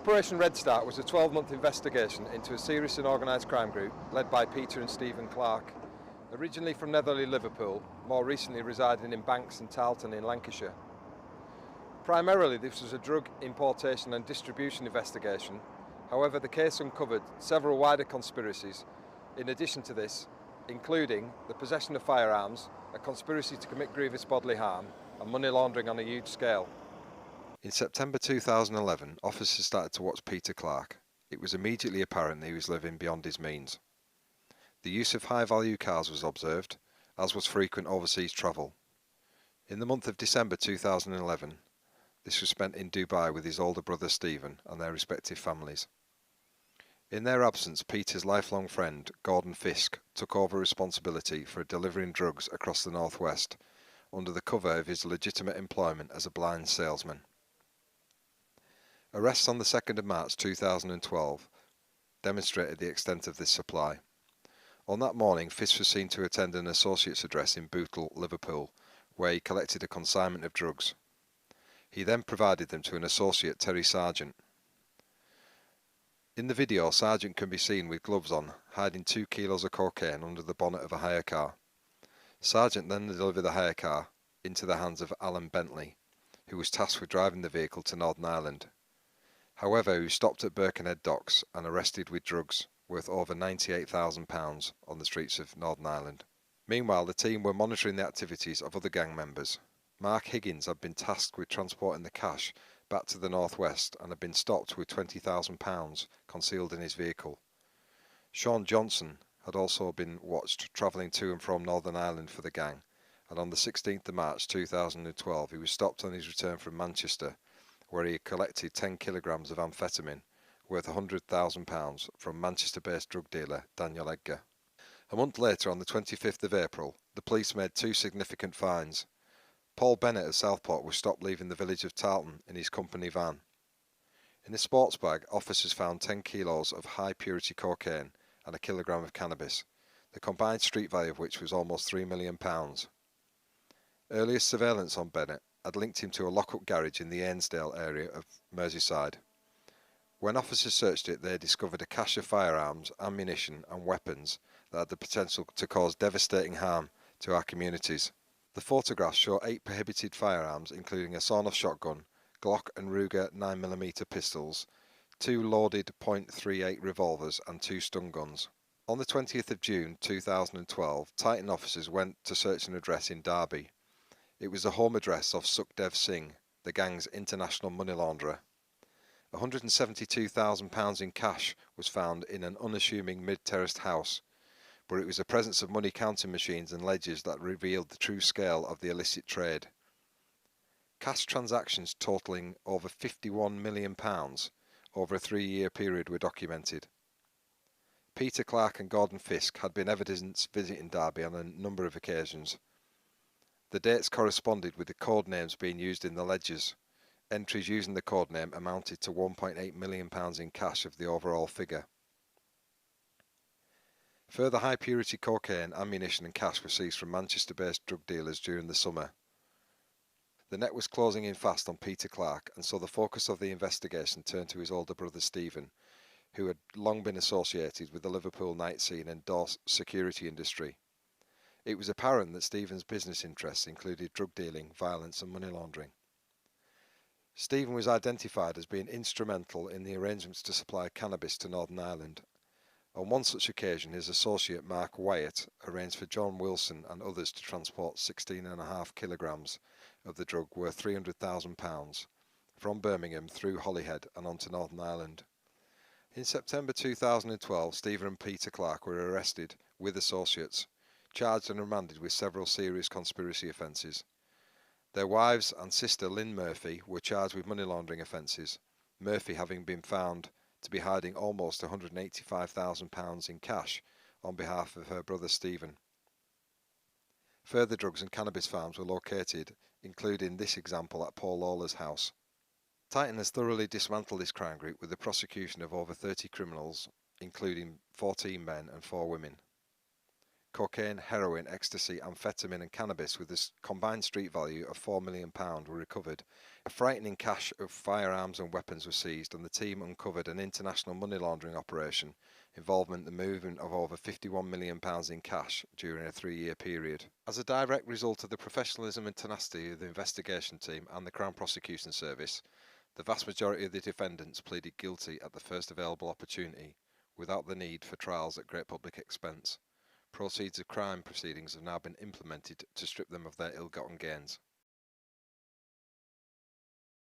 Operation Red Start was a 12-month investigation into a serious and organised crime group led by Peter and Stephen Clark, originally from Netherley, Liverpool, more recently residing in Banks and Tarleton in Lancashire. Primarily this was a drug importation and distribution investigation. However, the case uncovered several wider conspiracies in addition to this, including the possession of firearms, a conspiracy to commit grievous bodily harm, and money laundering on a huge scale. In September 2011, officers started to watch Peter Clark. It was immediately apparent that he was living beyond his means. The use of high-value cars was observed, as was frequent overseas travel. In the month of December 2011, this was spent in Dubai with his older brother Stephen and their respective families. In their absence, Peter's lifelong friend, Gordon Fisk, took over responsibility for delivering drugs across the northwest, under the cover of his legitimate employment as a blind salesman. Arrests on the 2nd of March 2012 demonstrated the extent of this supply. On that morning, Fisk was seen to attend an associate's address in Bootle, Liverpool, where he collected a consignment of drugs. He then provided them to an associate, Terry Sargent. In the video, Sargent can be seen with gloves on, hiding 2 kilos of cocaine under the bonnet of a hire car. Sargent then delivered the hire car into the hands of Alan Bentley, who was tasked with driving the vehicle to Northern Ireland. However, he was stopped at Birkenhead docks and arrested with drugs worth over £98,000 on the streets of Northern Ireland. Meanwhile, the team were monitoring the activities of other gang members. Mark Higgins had been tasked with transporting the cash back to the northwest and had been stopped with £20,000 concealed in his vehicle. Sean Johnson had also been watched travelling to and from Northern Ireland for the gang, and on the 16th of March 2012 he was stopped on his return from Manchester, where he collected 10 kilograms of amphetamine worth £100,000 from Manchester-based drug dealer Daniel Edgar. A month later, on the 25th of April, the police made 2 significant finds. Paul Bennett of Southport was stopped leaving the village of Tarleton in his company van. In a sports bag, officers found 10 kilos of high-purity cocaine and a kilogram of cannabis, the combined street value of which was almost £3 million. Earlier surveillance on Bennett had linked him to a lock-up garage in the Ainsdale area of Merseyside. When officers searched it, they discovered a cache of firearms, ammunition and weapons that had the potential to cause devastating harm to our communities. The photographs show 8 prohibited firearms, including a sawn-off shotgun, Glock and Ruger 9mm pistols, 2 loaded .38 revolvers and 2 stun guns. On the 20th of June 2012, Titan officers went to search an address in Derby. It was the home address of Sukhdev Singh, the gang's international money launderer. £172,000 in cash was found in an unassuming mid-terraced house, but it was the presence of money counting machines and ledgers that revealed the true scale of the illicit trade. Cash transactions totalling over £51 million over a 3-year period were documented. Peter Clark and Gordon Fisk had been evidence visiting Derby on a number of occasions. The dates corresponded with the code names being used in the ledgers. Entries using the code name amounted to £1.8 million in cash of the overall figure. Further high-purity cocaine, ammunition and cash were seized from Manchester-based drug dealers during the summer. The net was closing in fast on Peter Clark, and so the focus of the investigation turned to his older brother Stephen, who had long been associated with the Liverpool night scene and Dorset security industry. It was apparent that Stephen's business interests included drug dealing, violence and money laundering. Stephen was identified as being instrumental in the arrangements to supply cannabis to Northern Ireland. On one such occasion, his associate Mark Wyatt arranged for John Wilson and others to transport 16.5 kilograms of the drug worth £300,000 from Birmingham through Holyhead and onto Northern Ireland. In September 2012, Stephen and Peter Clark were arrested with associates, charged and remanded with several serious conspiracy offences. Their wives and sister Lynn Murphy were charged with money laundering offences, Murphy having been found to be hiding almost £185,000 in cash on behalf of her brother Stephen. Further drugs and cannabis farms were located, including this example at Paul Lawler's house. Titan has thoroughly dismantled this crime group with the prosecution of over 30 criminals, including 14 men and 4 women. Cocaine, heroin, ecstasy, amphetamine and cannabis with a combined street value of £4 million were recovered. A frightening cache of firearms and weapons was seized, and the team uncovered an international money laundering operation involving the movement of over £51 million in cash during a 3-year period. As a direct result of the professionalism and tenacity of the investigation team and the Crown Prosecution Service, the vast majority of the defendants pleaded guilty at the first available opportunity, without the need for trials at great public expense. Proceeds of crime proceedings have now been implemented to strip them of their ill-gotten gains.